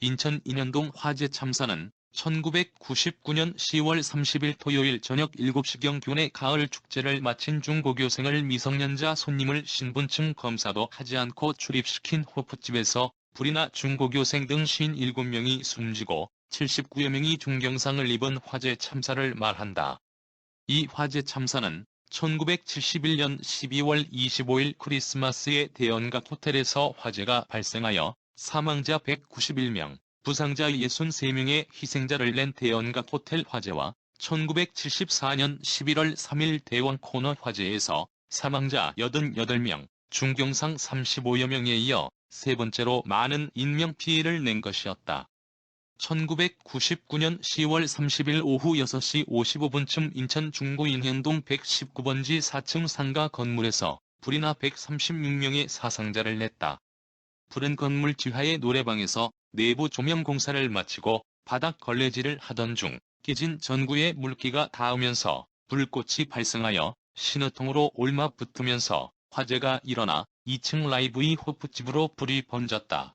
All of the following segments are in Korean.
인천 인현동 화재 참사는 1999년 10월 30일 토요일 저녁 7시경 교내 가을 축제를 마친 중고교생을 미성년자 손님을 신분증 검사도 하지 않고 출입시킨 호프집에서 불이 나 중고교생 등 57명이 숨지고 79여 명이 중경상을 입은 화재 참사를 말한다. 이 화재 참사는 1971년 12월 25일 크리스마스에 대연각 호텔에서 화재가 발생하여 사망자 191명, 부상자 63명의 희생자를 낸 대연각 호텔 화재와 1974년 11월 3일 대원 코너 화재에서 사망자 88명, 중경상 35여 명에 이어 세 번째로 많은 인명피해를 낸 것이었다. 1999년 10월 30일 오후 6시 55분쯤 인천 중구 인현동 119번지 4층 상가 건물에서 불이 나 136명의 사상자를 냈다. 불은 건물 지하의 노래방에서 내부 조명 공사를 마치고 바닥 걸레질을 하던 중 깨진 전구에 물기가 닿으면서 불꽃이 발생하여 신호통으로 올맞붙으면서 화재가 일어나 2층 라이브이 호프집으로 불이 번졌다.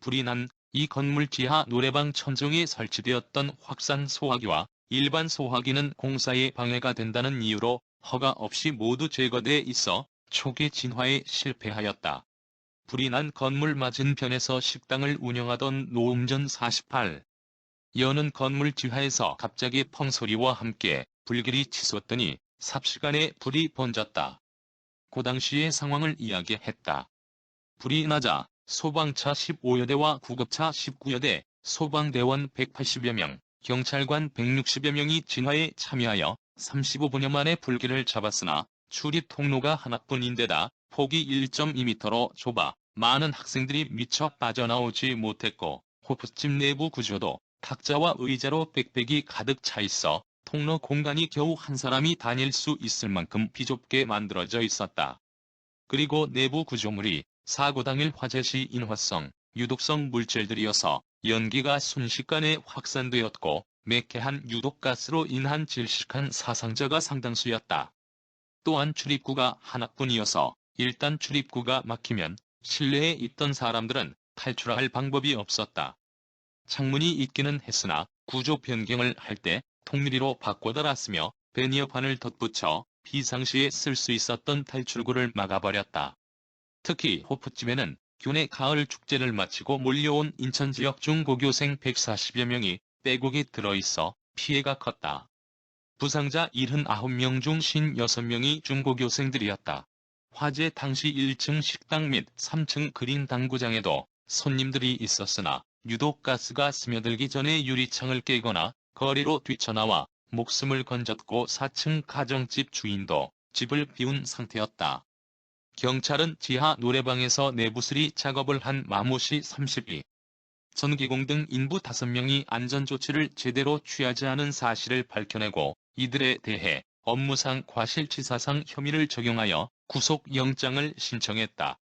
불이 난 이 건물 지하 노래방 천정에 설치되었던 확산 소화기와 일반 소화기는 공사에 방해가 된다는 이유로 허가 없이 모두 제거돼 있어 초기 진화에 실패하였다. 불이 난 건물 맞은편에서 식당을 운영하던 노음전 48. 여는 건물 지하에서 갑자기 펑소리와 함께 불길이 치솟더니 삽시간에 불이 번졌다. 그 당시의 상황을 이야기했다. 불이 나자 소방차 15여 대와 구급차 19여 대, 소방대원 180여 명, 경찰관 160여 명이 진화에 참여하여 35분여 만에 불길을 잡았으나 출입 통로가 하나뿐인데다 폭이 1.2m로 좁아 많은 학생들이 미처 빠져나오지 못했고 호프집 내부 구조도 탁자와 의자로 빽빽이 가득 차 있어 통로 공간이 겨우 한 사람이 다닐 수 있을 만큼 비좁게 만들어져 있었다. 그리고 내부 구조물이 사고 당일 화재 시 인화성, 유독성 물질들이어서 연기가 순식간에 확산되었고 매캐한 유독가스로 인한 질식한 사상자가 상당수였다. 또한 출입구가 하나뿐이어서 일단 출입구가 막히면 실내에 있던 사람들은 탈출할 방법이 없었다. 창문이 있기는 했으나 구조 변경을 할 때 통유리로 바꿔 달았으며 베니어판을 덧붙여 비상시에 쓸 수 있었던 탈출구를 막아버렸다. 특히 호프집에는 교내 가을 축제를 마치고 몰려온 인천 지역 중고교생 140여 명이 빼곡히 들어있어 피해가 컸다. 부상자 79명 중 56명이 중고교생들이었다. 화재 당시 1층 식당 및 3층 그린 당구장에도 손님들이 있었으나 유독가스가 스며들기 전에 유리창을 깨거나 거리로 뛰쳐나와 목숨을 건졌고 4층 가정집 주인도 집을 비운 상태였다. 경찰은 지하 노래방에서 내부수리 작업을 한 마모씨 32, 전기공 등 인부 5명이 안전조치를 제대로 취하지 않은 사실을 밝혀내고 이들에 대해 업무상 과실치사상 혐의를 적용하여 구속영장을 신청했다.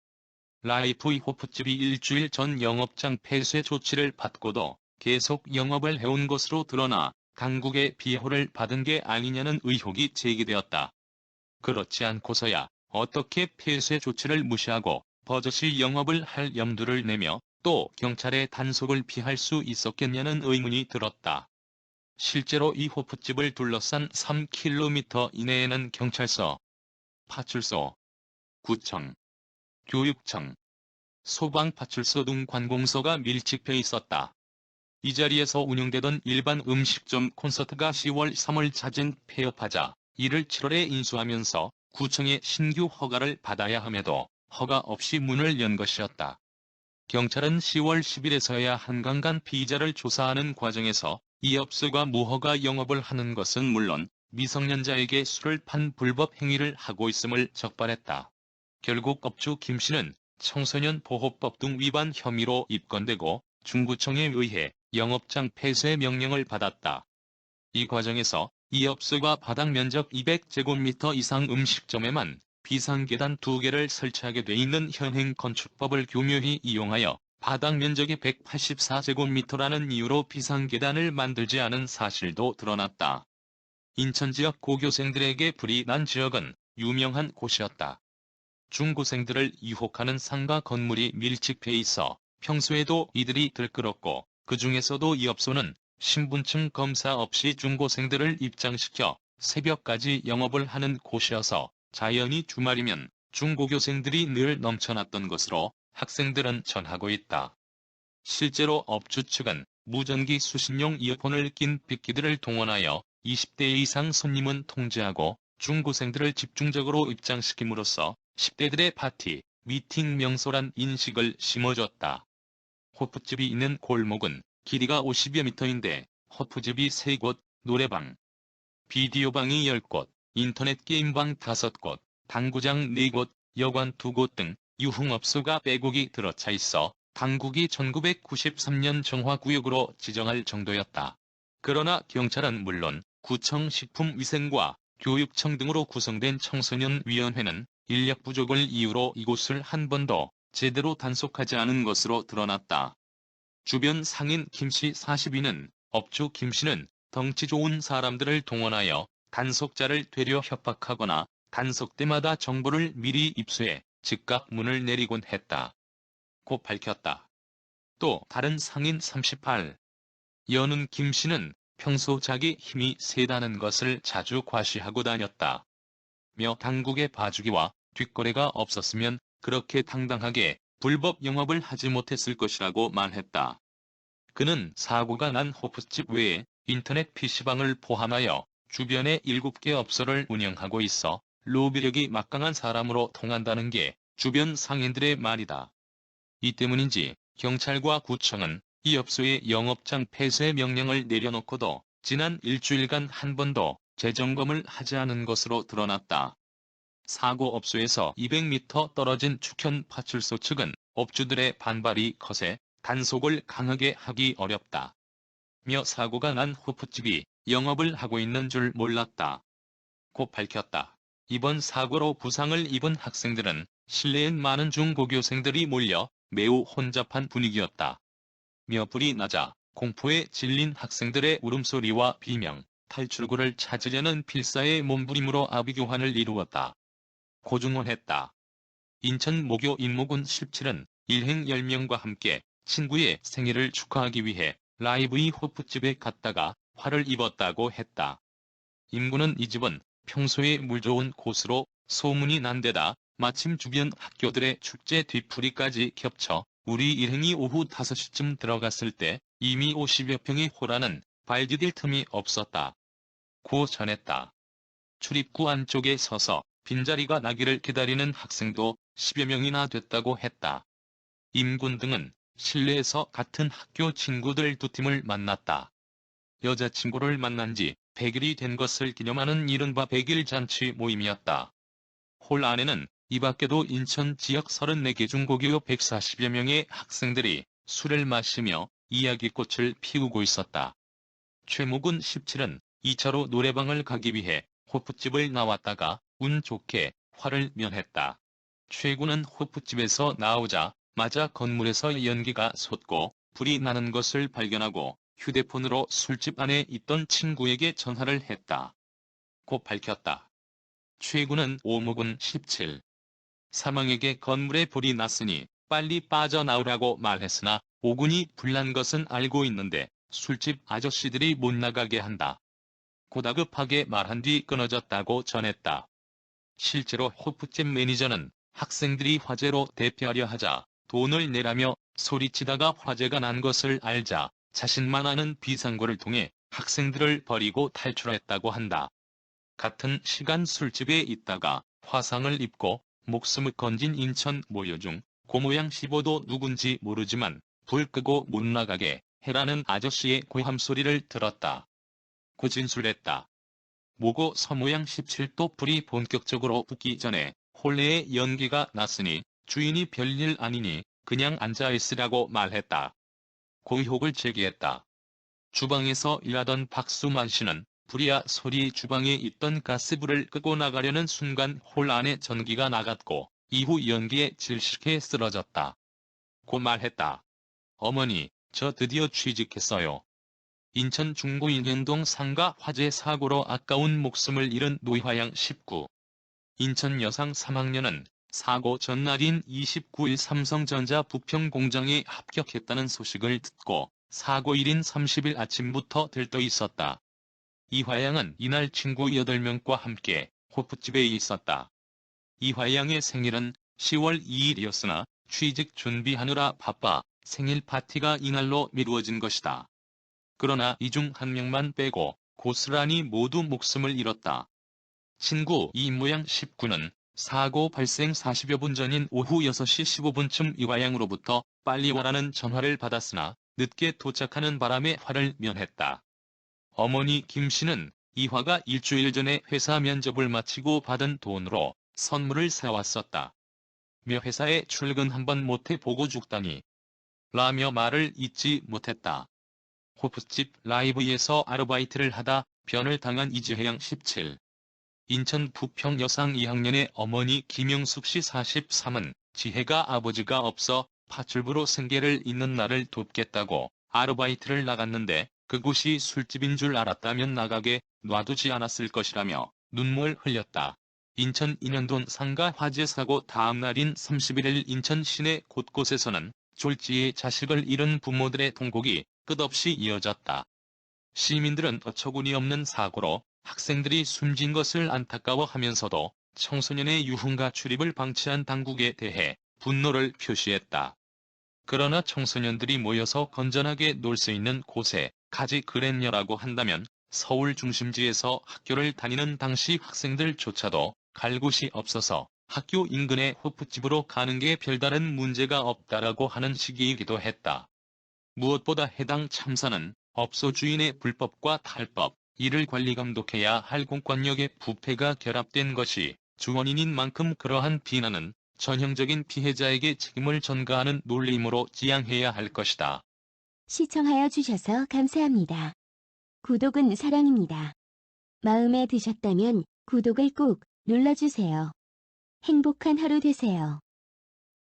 라이프이 호프집이 일주일 전 영업장 폐쇄 조치를 받고도 계속 영업을 해온 것으로 드러나 당국의 비호를 받은 게 아니냐는 의혹이 제기되었다. 그렇지 않고서야 어떻게 폐쇄 조치를 무시하고 버젓이 영업을 할 염두를 내며 또 경찰의 단속을 피할 수 있었겠냐는 의문이 들었다. 실제로 이 호프집을 둘러싼 3km 이내에는 경찰서, 파출소, 구청, 교육청, 소방파출소 등 관공서가 밀집해 있었다. 이 자리에서 운영되던 일반 음식점 콘서트가 10월 3월 자진 폐업하자 이를 7월에 인수하면서 구청의 신규 허가를 받아야 함에도 허가 없이 문을 연 것이었다. 경찰은 10월 10일에서야 한강간 피의자를 조사하는 과정에서 이 업소가 무허가 영업을 하는 것은 물론 미성년자에게 술을 판 불법 행위를 하고 있음을 적발했다. 결국 업주 김씨는 청소년 보호법 등 위반 혐의로 입건되고 중구청에 의해 영업장 폐쇄 명령을 받았다. 이 과정에서 이 업소가 바닥 면적 200제곱미터 이상 음식점에만 비상계단 2개를 설치하게 돼 있는 현행 건축법을 교묘히 이용하여 바닥 면적이 184제곱미터라는 이유로 비상계단을 만들지 않은 사실도 드러났다. 인천 지역 고교생들에게 불이 난 지역은 유명한 곳이었다. 중고생들을 유혹하는 상가 건물이 밀집해 있어 평소에도 이들이 들끓었고 그 중에서도 이 업소는 신분증 검사 없이 중고생들을 입장시켜 새벽까지 영업을 하는 곳이어서 자연히 주말이면 중고교생들이 늘 넘쳐났던 것으로 학생들은 전하고 있다. 실제로 업주 측은 무전기 수신용 이어폰을 낀 빅키들을 동원하여 20대 이상 손님은 통제하고 중고생들을 집중적으로 입장시킴으로써 10대들의 파티, 미팅 명소란 인식을 심어줬다. 호프집이 있는 골목은 길이가 50여 미터인데 호프집이 3곳, 노래방, 비디오방이 10곳, 인터넷 게임방 5곳, 당구장 4곳, 여관 2곳 등 유흥업소가 빼곡히 들어차 있어 당국이 1993년 정화구역으로 지정할 정도였다. 그러나 경찰은 물론 구청 식품위생과 교육청 등으로 구성된 청소년위원회는 인력 부족을 이유로 이곳을 한 번도 제대로 단속하지 않은 것으로 드러났다. 주변 상인 김씨 42는 업주 김씨는 덩치 좋은 사람들을 동원하여 단속자를 되려 협박하거나 단속 때마다 정보를 미리 입수해 즉각 문을 내리곤 했다. 고 밝혔다. 또 다른 상인 38. 여는 김씨는 평소 자기 힘이 세다는 것을 자주 과시하고 다녔다. 며 당국의 봐주기와 뒷거래가 없었으면 그렇게 당당하게 불법 영업을 하지 못했을 것이라고 말했다. 그는 사고가 난 호프집 외에 인터넷 PC방을 포함하여 주변에 7개 업소를 운영하고 있어 로비력이 막강한 사람으로 통한다는 게 주변 상인들의 말이다. 이 때문인지 경찰과 구청은 이 업소의 영업장 폐쇄 명령을 내려놓고도 지난 일주일간 한 번도 재점검을 하지 않은 것으로 드러났다. 사고 업소에서 200m 떨어진 축현 파출소 측은 업주들의 반발이 거세 단속을 강하게 하기 어렵다. 며 사고가 난 호프집이 영업을 하고 있는 줄 몰랐다. 고 밝혔다. 이번 사고로 부상을 입은 학생들은 실내엔 많은 중고교생들이 몰려 매우 혼잡한 분위기였다. 며 불이 나자 공포에 질린 학생들의 울음소리와 비명, 탈출구를 찾으려는 필사의 몸부림으로 아비규환을 이루었다. 고 증언했다. 인천 모교 임모군 17은 일행 10명과 함께 친구의 생일을 축하하기 위해 라이브이 호프집에 갔다가 화를 입었다고 했다. 임군은 이 집은 평소에 물 좋은 곳으로 소문이 난 데다 마침 주변 학교들의 축제 뒤풀이까지 겹쳐 우리 일행이 오후 5시쯤 들어갔을 때 이미 50여 평의 호라는 발 디딜 틈이 없었다. 고 전했다. 출입구 안쪽에 서서 빈자리가 나기를 기다리는 학생도 10여 명이나 됐다고 했다. 임군 등은 실내에서 같은 학교 친구들 2팀을 만났다. 여자친구를 만난 지 100일이 된 것을 기념하는 이른바 100일 잔치 모임이었다. 홀 안에는 이 밖에도 인천 지역 34개 중고교 140여 명의 학생들이 술을 마시며 이야기꽃을 피우고 있었다. 최모군 17은 2차로 노래방을 가기 위해 호프집을 나왔다가 운 좋게 화를 면했다. 최군은 호프집에서 나오자마자 건물에서 연기가 솟고 불이 나는 것을 발견하고 휴대폰으로 술집 안에 있던 친구에게 전화를 했다. 고 밝혔다. 최군은 오모군 17. 사망에게 건물에 불이 났으니 빨리 빠져나오라고 말했으나 오군이 불난 것은 알고 있는데 술집 아저씨들이 못 나가게 한다. 고 다급하게 말한 뒤 끊어졌다고 전했다. 실제로 호프집 매니저는 학생들이 화재로 대피하려 하자 돈을 내라며 소리치다가 화재가 난 것을 알자 자신만 아는 비상구를 통해 학생들을 버리고 탈출했다고 한다. 같은 시간 술집에 있다가 화상을 입고 목숨을 건진 인천 모여 중 고모양 15도 누군지 모르지만 불 끄고 못 나가게 해라는 아저씨의 고함 소리를 들었다. 고 진술했다. 모고 서모양 17도 불이 본격적으로 붙기 전에 홀내에 연기가 났으니 주인이 별일 아니니 그냥 앉아있으라고 말했다. 고 의혹을 제기했다. 주방에서 일하던 박수만 씨는 불이야 소리 주방에 있던 가스불을 끄고 나가려는 순간 홀 안에 전기가 나갔고 이후 연기에 질식해 쓰러졌다. 고 말했다. 어머니, 저 드디어 취직했어요. 인천 중구 인현동 상가 화재 사고로 아까운 목숨을 잃은 노화양 19. 인천 여상 3학년은 사고 전날인 29일 삼성전자 부평 공장에 합격했다는 소식을 듣고 사고일인 30일 아침부터 들떠 있었다. 이화양은 이날 친구 8명과 함께 호프집에 있었다. 이화양의 생일은 10월 2일이었으나 취직 준비하느라 바빠 생일 파티가 이날로 미루어진 것이다. 그러나 이 중 한 명만 빼고 고스란히 모두 목숨을 잃었다. 친구 이모양 19는 사고 발생 40여 분 전인 오후 6시 15분쯤 이화양으로부터 빨리 와라는 전화를 받았으나 늦게 도착하는 바람에 화를 면했다. 어머니 김 씨는 이화가 일주일 전에 회사 면접을 마치고 받은 돈으로 선물을 사왔었다. 며 회사에 출근 한번 못해 보고 죽다니 라며 말을 잇지 못했다. 호프집 라이브에서 아르바이트를 하다 변을 당한 이지혜양 17. 인천 부평 여상 2학년의 어머니 김영숙 씨 43은 지혜가 아버지가 없어 파출부로 생계를 잇는 나를 돕겠다고 아르바이트를 나갔는데 그곳이 술집인 줄 알았다면 나가게 놔두지 않았을 것이라며 눈물 흘렸다. 인천 인현동 상가 화재 사고 다음 날인 31일 인천 시내 곳곳에서는 졸지에 자식을 잃은 부모들의 통곡이 끝없이 이어졌다. 시민들은 어처구니없는 사고로 학생들이 숨진 것을 안타까워하면서도 청소년의 유흥가 출입을 방치한 당국에 대해 분노를 표시했다. 그러나 청소년들이 모여서 건전하게 놀 수 있는 곳에 가지 그랬냐라고 한다면 서울 중심지에서 학교를 다니는 당시 학생들조차도 갈 곳이 없어서 학교 인근의 호프집으로 가는 게 별다른 문제가 없다라고 하는 시기이기도 했다. 무엇보다 해당 참사는 업소 주인의 불법과 탈법, 이를 관리 감독해야 할 공권력의 부패가 결합된 것이 주원인인 만큼 그러한 비난은 전형적인 피해자에게 책임을 전가하는 논리임으로 지양해야 할 것이다. 시청하여 주셔서 감사합니다. 구독은 사랑입니다. 마음에 드셨다면 구독을 꼭 눌러주세요. 행복한 하루 되세요.